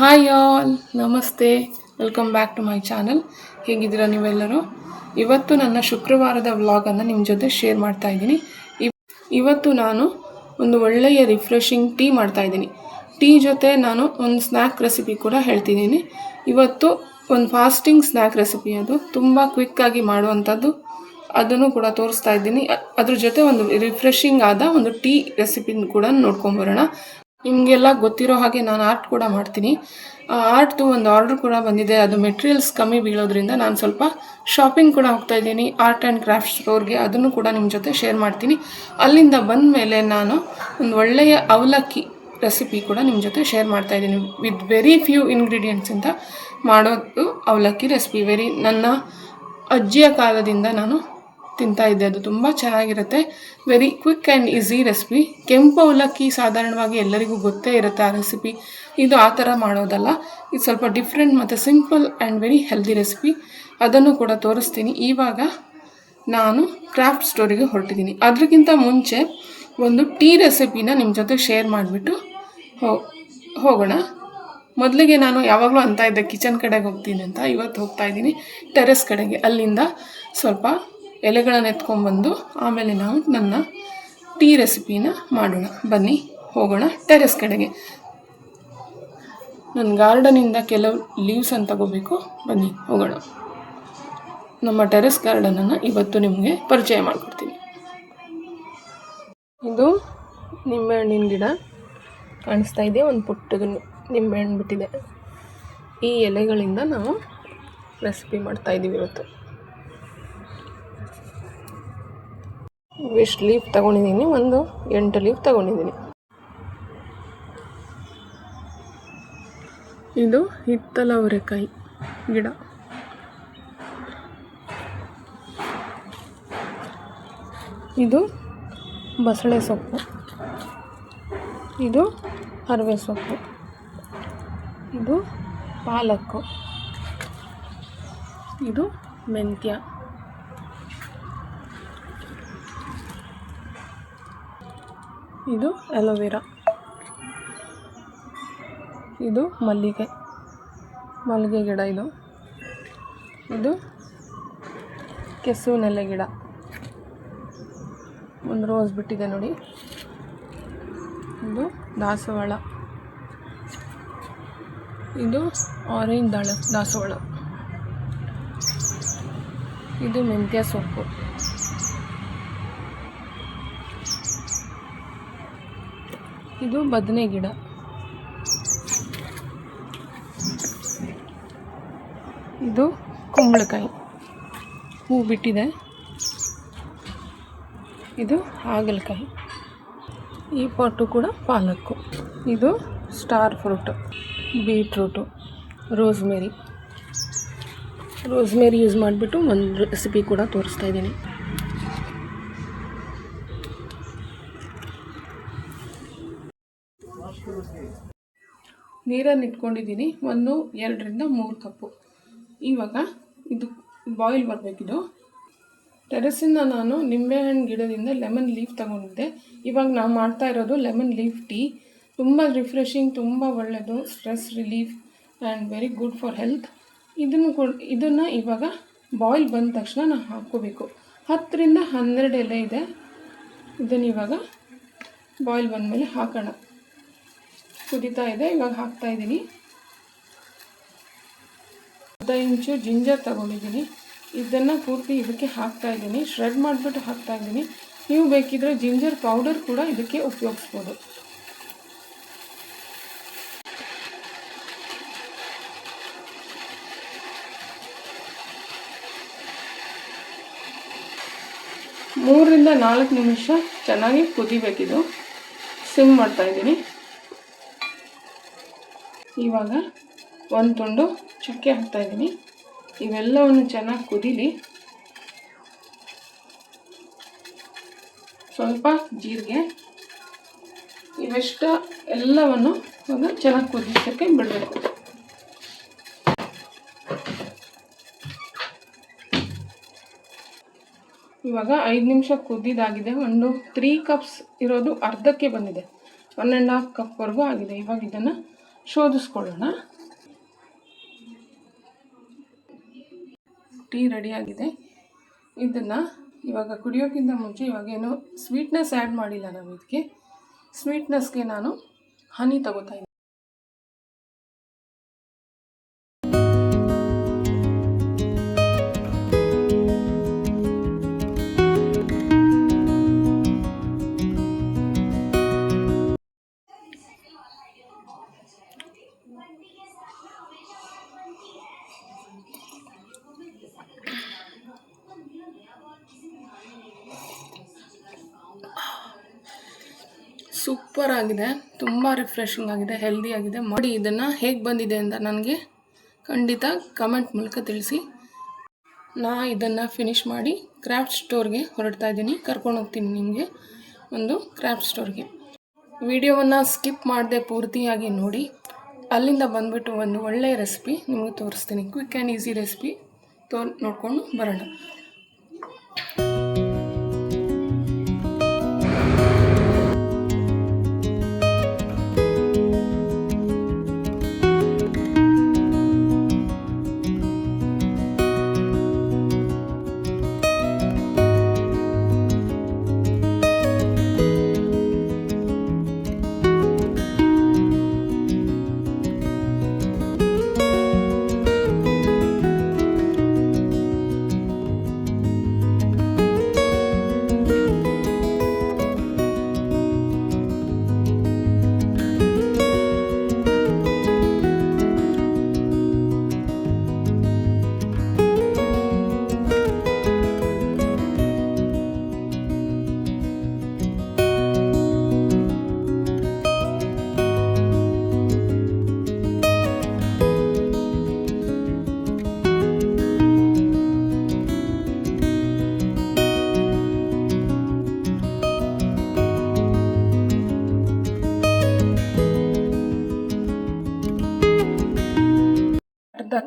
Hi all, ನಮಸ್ತೆ. Welcome back to my channel. ಹೇಗಿದ್ದೀರಾ ನೀವೆಲ್ಲರೂ? ಇವತ್ತು ನನ್ನ ಶುಕ್ರವಾರದ ವ್ಲಾಗನ್ನು ನಿಮ್ಮ ಜೊತೆ ಶೇರ್ ಮಾಡ್ತಾ ಇದ್ದೀನಿ. ಇವತ್ತು ನಾನು ಒಂದು ಒಳ್ಳೆಯ ರಿಫ್ರೆಶಿಂಗ್ ಟೀ ಮಾಡ್ತಾ ಇದ್ದೀನಿ. ಟೀ ಜೊತೆ ನಾನು ಒಂದು ಸ್ನ್ಯಾಕ್ ರೆಸಿಪಿ ಕೂಡ ಹೇಳ್ತಿದ್ದೀನಿ. ಇವತ್ತು ಒಂದು ಫಾಸ್ಟಿಂಗ್ ಸ್ನ್ಯಾಕ್ ರೆಸಿಪಿ, ಅದು ತುಂಬ ಕ್ವಿಕ್ಕಾಗಿ ಮಾಡುವಂಥದ್ದು, ಅದನ್ನು ಕೂಡ ತೋರಿಸ್ತಾ ಇದ್ದೀನಿ. ಅದ್ರ ಜೊತೆ ಒಂದು ರಿಫ್ರೆಶಿಂಗ್ ಆದ ಒಂದು ಟೀ ರೆಸಿಪಿನ ಕೂಡ ನೋಡ್ಕೊಂಬರೋಣ. ನಿಮಗೆಲ್ಲ ಗೊತ್ತಿರೋ ಹಾಗೆ ನಾನು ಆರ್ಟ್ ಕೂಡ ಮಾಡ್ತೀನಿ. ಆರ್ಟ್ದು ಒಂದು ಆರ್ಡ್ರ್ ಕೂಡ ಬಂದಿದೆ. ಅದು ಮೆಟೀರಿಯಲ್ಸ್ ಕಮ್ಮಿ ಬೀಳೋದ್ರಿಂದ ನಾನು ಸ್ವಲ್ಪ ಶಾಪಿಂಗ್ ಕೂಡ ಹೋಗ್ತಾ ಇದ್ದೀನಿ ಆರ್ಟ್ ಆ್ಯಂಡ್ ಕ್ರಾಫ್ಟ್ ಸ್ಟೋರ್ಗೆ. ಅದನ್ನು ಕೂಡ ನಿಮ್ಮ ಜೊತೆ ಶೇರ್ ಮಾಡ್ತೀನಿ. ಅಲ್ಲಿಂದ ಬಂದ ಮೇಲೆ ನಾನು ಒಂದು ಒಳ್ಳೆಯ ಅವಲಕ್ಕಿ ರೆಸಿಪಿ ಕೂಡ ನಿಮ್ಮ ಜೊತೆ ಶೇರ್ ಮಾಡ್ತಾ ಇದ್ದೀನಿ. ವಿತ್ ವೆರಿ ಫ್ಯೂ ಇಂಗ್ರೀಡಿಯೆಂಟ್ಸಿಂದ ಮಾಡೋದು ಅವಲಕ್ಕಿ ರೆಸಿಪಿ. ನನ್ನ ಅಜ್ಜಿಯ ಕಾಲದಿಂದ ನಾನು ತಿಂತಾ ಇದ್ದೆ. ಅದು ತುಂಬ ಚೆನ್ನಾಗಿರುತ್ತೆ. Very quick and easy recipe. ಕೆಂಪು ಅವಲಕ್ಕಿ ಸಾಧಾರಣವಾಗಿ ಎಲ್ಲರಿಗೂ ಗೊತ್ತೇ ಇರುತ್ತೆ ಆ ರೆಸಿಪಿ. ಇದು ಆ ಥರ ಮಾಡೋದಲ್ಲ, ಇದು ಸ್ವಲ್ಪ ಡಿಫ್ರೆಂಟ್ ಮತ್ತು simple and very healthy recipe. ಅದನ್ನು ಕೂಡ ತೋರಿಸ್ತೀನಿ. ಇವಾಗ ನಾನು ಕ್ರಾಫ್ಟ್ ಸ್ಟೋರಿಗೆ ಹೊರಟಿದ್ದೀನಿ. ಅದಕ್ಕಿಂತ ಮುಂಚೆ ಒಂದು ಟೀ ರೆಸಿಪಿನ ನಿಮ್ಮ ಜೊತೆ ಶೇರ್ ಮಾಡಿಬಿಟ್ಟು ಹೋಗೋಣ. ಮೊದಲಿಗೆ ನಾನು ಯಾವಾಗಲೂ ಅಂತ ಇದ್ದೆ ಕಿಚನ್ ಕಡೆಗೆ ಹೋಗ್ತೀನಿ ಅಂತ. ಇವತ್ತು ಹೋಗ್ತಾ ಇದ್ದೀನಿ ಟೆರೆಸ್ ಕಡೆಗೆ. ಅಲ್ಲಿಂದ ಸ್ವಲ್ಪ ಎಲೆಗಳನ್ನು ಎತ್ಕೊಂಡ್ಬಂದು ಆಮೇಲೆ ನಾವು ನನ್ನ ಟೀ ರೆಸಿಪಿನ ಮಾಡೋಣ. ಬನ್ನಿ ಹೋಗೋಣ ಟೆರೆಸ್ ಕಡೆಗೆ. ನನ್ನ ಗಾರ್ಡನಿಂದ ಕೆಲವು ಲೀವ್ಸನ್ನು ತಗೋಬೇಕು. ಬನ್ನಿ ಹೋಗೋಣ. ನಮ್ಮ ಟೆರೆಸ್ ಗಾರ್ಡನನ್ನು ಇವತ್ತು ನಿಮಗೆ ಪರಿಚಯ ಮಾಡಿಕೊಡ್ತೀನಿ. ಇದು ನಿಂಬೆಹಣ್ಣಿನ ಗಿಡ ಕಾಣಿಸ್ತಾ ಇದೆ. ಒಂದು ಪುಟ್ಟದು ನಿಂಬೆಹಣ್ಣು ಬಿಟ್ಟಿದೆ. ಈ ಎಲೆಗಳಿಂದ ನಾವು ರೆಸಿಪಿ ಮಾಡ್ತಾಯಿದ್ದೀವಿ ಇವತ್ತು. ಇಷ್ಟು ಲೀಫ್ ತಗೊಂಡಿದ್ದೀನಿ, ಒಂದು 8 ಲೀಫ್ ತಗೊಂಡಿದ್ದೀನಿ. ಇದು ಹಿತ್ತಲ ಅವರೆಕಾಯಿ ಗಿಡ. ಇದು ಬಸಳೆ ಸೊಪ್ಪು. ಇದು ಹರವೆ ಸೊಪ್ಪು. ಇದು ಪಾಲಕ್ಕು. ಇದು ಮೆಂತ್ಯ. ಇದು ಅಲೋವೆರಾ. ಇದು ಮಲ್ಲಿಗೆ ಗಿಡ. ಇದು ಕೆಸುವಿನೆಲೆ ಗಿಡ. ಒಂದು ರೋಸ್ ಬಿಟ್ಟಿದೆ ನೋಡಿ. ಇದು ದಾಸವಾಳ. ಇದು ಆರೆಂಜ್ ದಾಸವಾಳ. ಇದು ಮೆಂತ್ಯ ಸೊಪ್ಪು. ಇದು ಬದನೆ ಗಿಡ. ಇದು ಕುಂಬಳಕಾಯಿ, ಹೂ ಬಿಟ್ಟಿದೆ. ಇದು ಹಾಗಲಕಾಯಿ. ಈ ಪಾಟು ಕೂಡ ಪಾಲಕ್ಕು. ಇದು star fruit, beetroot, rosemary use ಮಾಡಿಬಿಟ್ಟು ಒಂದು ರೆಸಿಪಿ ಕೂಡ ತೋರಿಸ್ತಾ ಇದ್ದೀನಿ. ನೀರನ್ನು ಇಟ್ಕೊಂಡಿದ್ದೀನಿ, 2ರಿಂದ 3 ಕಪ್ಪು. ಇವಾಗ ಇದು ಬಾಯ್ಲ್ ಬರಬೇಕಿದು. ಟೆರೆಸಿಂದ ನಾನು ನಿಂಬೆಹಣ್ಣು ಗಿಡದಿಂದ ಲೆಮನ್ ಲೀಫ್ ತಗೊಂಡಿದ್ದೆ. ಇವಾಗ ನಾವು ಮಾಡ್ತಾ ಇರೋದು ಲೆಮನ್ ಲೀಫ್ ಟೀ. ತುಂಬ ರಿಫ್ರೆಶಿಂಗ್, ತುಂಬ ಒಳ್ಳೆಯದು, stress relief and very good for health. ಇದನ್ನು ಇವಾಗ ಬಾಯ್ಲ್ ಬಂದ ತಕ್ಷಣ ನಾವು ಹಾಕ್ಕೋಬೇಕು. 10ರಿಂದ 12 ಎಲೆ ಇದೆ. ಇದನ್ನು ಇವಾಗ ಬಾಯ್ಲ್ ಬಂದಮೇಲೆ ಹಾಕೋಣ. ಕುದೀತಾ ಇದೆ, ಇವಾಗ ಹಾಕ್ತಾಯಿದ್ದೀನಿ. 1/2 ಇಂಚು ಜಿಂಜರ್ ತಗೊಂಡಿದ್ದೀನಿ. ಇದನ್ನು ಪೂರ್ತಿ ಇದಕ್ಕೆ ಹಾಕ್ತಾಯಿದ್ದೀನಿ. ಶ್ರೆಡ್ ಮಾಡಿಬಿಟ್ಟು ಹಾಕ್ತಾಯಿದ್ದೀನಿ. ನೀವು ಬೇಕಿದ್ರೆ ಜಿಂಜರ್ ಪೌಡರ್ ಕೂಡ ಇದಕ್ಕೆ ಉಪಯೋಗಿಸ್ಬೋದು. ಮೂರರಿಂದ 4 ನಿಮಿಷ ಚೆನ್ನಾಗಿ ಕುದಿಬೇಕಿದು. ಸಿಮ್ ಮಾಡ್ತಾಯಿದ್ದೀನಿ. ಇವಾಗ ಒಂದು ತುಂಡು ಚಕ್ಕೆ ಹಾಕ್ತಾಯಿದ್ದೀನಿ. ಇವೆಲ್ಲವನ್ನು ಚೆನ್ನಾಗಿ ಕುದೀಲಿ. ಸ್ವಲ್ಪ ಜೀರಿಗೆ, ಇವೆಷ್ಟು ಎಲ್ಲವನ್ನು ಚೆನ್ನಾಗಿ ಕುದಿಸೋಕ್ಕೆ ಬಿಡಬೇಕು. ಇವಾಗ 5 ನಿಮಿಷ ಕುದ್ದಿದ್ದಾಗಿದೆ. ಒಂದು 3 ಕಪ್ಸ್ ಇರೋದು ಅರ್ಧಕ್ಕೆ ಬಂದಿದೆ. 1.5 ಕಪ್ವರೆಗೂ ಆಗಿದೆ. ಇವಾಗ ಇದನ್ನು ಶೋಧಿಸ್ಕೊಳ್ಳೋಣ. ಟೀ ರೆಡಿಯಾಗಿದೆ. ಇದನ್ನು ಇವಾಗ ಕುಡಿಯೋಕ್ಕಿಂತ ಮುಂಚೆ ಇವಾಗೇನು ಸ್ವೀಟ್ನೆಸ್ ಆ್ಯಡ್ ಮಾಡಿಲ್ಲ ನಾವು. ಇದಕ್ಕೆ ಸ್ವೀಟ್ನೆಸ್ಗೆ ನಾನು ಹನಿ ತಗೋತಾ ಇದ್ದೀನಿ. ಸೂಪರ್ ಆಗಿದೆ, ತುಂಬ ರಿಫ್ರೆಶಿಂಗ್ ಆಗಿದೆ, ಹೆಲ್ದಿ ಆಗಿದೆ. ಮಾಡಿ ಇದನ್ನು ಹೇಗೆ ಬಂದಿದೆ ಅಂತ ನನಗೆ ಖಂಡಿತ ಕಮೆಂಟ್ ಮೂಲಕ ತಿಳಿಸಿ. ಇದನ್ನು ಫಿನಿಷ್ ಮಾಡಿ ಕ್ರಾಫ್ಟ್ ಸ್ಟೋರ್ಗೆ ಹೊರಡ್ತಾ ಇದ್ದೀನಿ. ಕರ್ಕೊಂಡು ಹೋಗ್ತೀನಿ ನಿಮಗೆ ಒಂದು ಕ್ರಾಫ್ಟ್ ಸ್ಟೋರ್ಗೆ. ವಿಡಿಯೋವನ್ನು ಸ್ಕಿಪ್ ಮಾಡದೆ ಪೂರ್ತಿಯಾಗಿ ನೋಡಿ. ಅಲ್ಲಿಂದ ಬಂದುಬಿಟ್ಟು ಒಂದು ಒಳ್ಳೆಯ ರೆಸಿಪಿ ನಿಮಗೆ ತೋರಿಸ್ತೀನಿ. ಕ್ವಿಕ್ ಆ್ಯಂಡ್ ಈಸಿ ರೆಸಿಪಿ ನೋಡಿಕೊಂಡು ಬರೋಣ.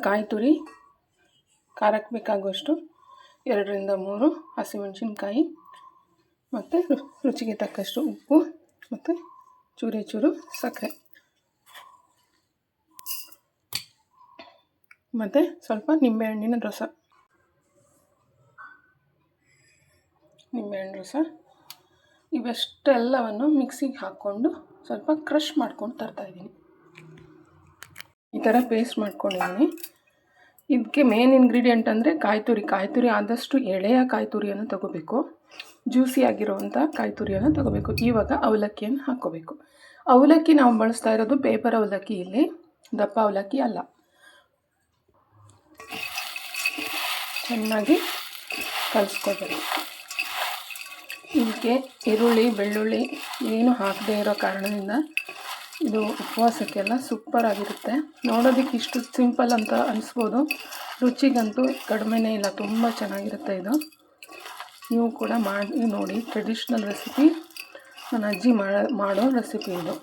ಕಾಯಿ ತುರಿ, ಖಾರಕ್ಕೆ ಬೇಕಾಗುವಷ್ಟು 2ರಿಂದ 3 ಹಸಿಮೆಣಸಿನ್ಕಾಯಿ, ಮತ್ತು ರುಚಿಗೆ ತಕ್ಕಷ್ಟು ಉಪ್ಪು, ಮತ್ತು ಚೂರು ಸಕ್ಕರೆ, ಮತ್ತು ಸ್ವಲ್ಪ ನಿಂಬೆಹಣ್ಣಿನ ರಸ. ಇವೆಷ್ಟೆಲ್ಲವನ್ನು ಮಿಕ್ಸಿಗೆ ಹಾಕ್ಕೊಂಡು ಸ್ವಲ್ಪ ಕ್ರಷ್ ಮಾಡ್ಕೊಂಡು ತರ್ತಾಯಿದ್ದೀನಿ. ಈ ಥರ ಪೇಸ್ಟ್ ಮಾಡ್ಕೊಂಡಿದ್ದೀನಿ. ಇದಕ್ಕೆ ಮೇನ್ ಇಂಗ್ರೀಡಿಯೆಂಟ್ ಅಂದರೆ ಕಾಯಿ ತುರಿ ಆದಷ್ಟು ಎಳೆಯ ಕಾಯಿ ತುರಿಯನ್ನು ತಗೋಬೇಕು, ಜ್ಯೂಸಿ ಆಗಿರೋವಂಥ ಕಾಯಿ ತುರಿಯನ್ನು ತಗೋಬೇಕು. ಇವಾಗ ಅವಲಕ್ಕಿಯನ್ನು ಹಾಕ್ಕೋಬೇಕು. ಅವಲಕ್ಕಿ ನಾವು ಬಳಸ್ತಾ ಇರೋದು ಪೇಪರ್ ಅವಲಕ್ಕಿ, ಇಲ್ಲಿ ದಪ್ಪ ಅವಲಕ್ಕಿ ಅಲ್ಲ. ಚೆನ್ನಾಗಿ ಕಲಿಸ್ಕೋಬೇಕು. ಇದಕ್ಕೆ ಈರುಳ್ಳಿ ಬೆಳ್ಳುಳ್ಳಿ ಏನು ಹಾಕದೇ ಇರೋ ಕಾರಣದಿಂದ ಇದು ಉಪವಾಸಕ್ಕೆಲ್ಲ ಸೂಪರ್ ಆಗಿರುತ್ತೆ. ನೋಡೋದಕ್ಕೆ ಇಷ್ಟು ಸಿಂಪಲ್ ಅಂತ ಅನಿಸ್ಬೋದು, ರುಚಿಗಂತೂ ಕಡಿಮೆನೇ ಇಲ್ಲ, ತುಂಬ ಚೆನ್ನಾಗಿರುತ್ತೆ ಇದು. ನೀವು ಕೂಡ ಮಾಡಿ ನೋಡಿ. ಟ್ರೆಡಿಷ್ನಲ್ ರೆಸಿಪಿ, ನನ್ನ ಅಜ್ಜಿ ಮಾಡೋ ರೆಸಿಪಿ ಇದು.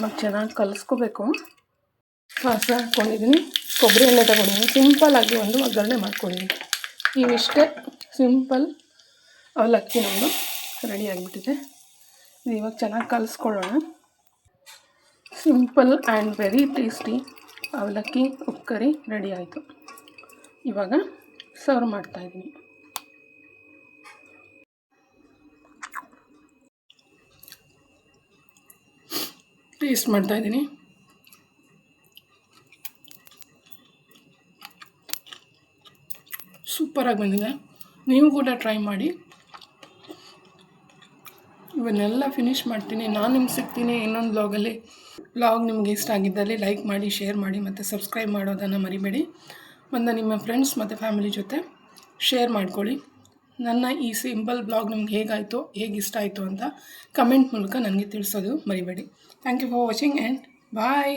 ಮತ್ತು ಚೆನ್ನಾಗಿ ಕಲಿಸ್ಕೋಬೇಕು. ಸಾಸಿವೆ ಹಾಕ್ಕೊಂಡಿದ್ದೀನಿ, ಕೊಬ್ಬರಿ ಎಣ್ಣೆ ತಗೊಂಡಿದ್ದೀನಿ, ಸಿಂಪಲ್ಲಾಗಿ ಒಂದು ಒಗ್ಗರಣೆ ಮಾಡ್ಕೊಂಡಿದ್ದೀನಿ. ಇವಿಷ್ಟೇ ಸಿಂಪಲ್ ಅವಲಕ್ಕಿ ನಮ್ಮದು ರೆಡಿ ಆಗಿಬಿಟ್ಟಿದೆ. ಇದು ಇವಾಗ ಚೆನ್ನಾಗಿ ಕಲಿಸ್ಕೊಳ್ಳೋಣ. ಸಿಂಪಲ್ ಆ್ಯಂಡ್ ವೆರಿ ಟೇಸ್ಟಿ ಅವಲಕ್ಕಿ ಉಪ್ಕರಿ ರೆಡಿ ಆಯಿತು. ಇವಾಗ ಸರ್ವ್ ಮಾಡ್ತಾಯಿದ್ದೀನಿ. ಟೇಸ್ಟ್ ಮಾಡ್ತಾಯಿದ್ದೀನಿ. ಸೂಪರಾಗಿ ಬಂದಿದೆ. ನೀವು ಕೂಡ ಟ್ರೈ ಮಾಡಿ. ಇವನ್ನೆಲ್ಲ ಫಿನಿಷ್ ಮಾಡ್ತೀನಿ. ನಾನು ನಿಮ್ಗೆ ಸಿಗ್ತೀನಿ ಇನ್ನೊಂದು ವ್ಲಾಗಲ್ಲಿ. ವ್ಲಾಗ್ ನಿಮ್ಗೆ ಇಷ್ಟ ಆಗಿದ್ದಲ್ಲಿ ಲೈಕ್ ಮಾಡಿ, ಶೇರ್ ಮಾಡಿ, ಮತ್ತು ಸಬ್ಸ್ಕ್ರೈಬ್ ಮಾಡೋದನ್ನು ಮರಿಬೇಡಿ. ಮತ್ತು ನಿಮ್ಮ ಫ್ರೆಂಡ್ಸ್ ಮತ್ತು ಫ್ಯಾಮಿಲಿ ಜೊತೆ ಶೇರ್ ಮಾಡ್ಕೊಳ್ಳಿ. ನನ್ನ ಈ ಸಿಂಪಲ್ ವ್ಲಾಗ್ ನಿಮ್ಗೆ ಹೇಗಾಯಿತು, ಹೇಗೆ ಇಷ್ಟ ಆಯಿತು ಅಂತ ಕಮೆಂಟ್ ಮೂಲಕ ನನಗೆ ತಿಳಿಸೋದು ಮರಿಬೇಡಿ. Thank you for watching and bye.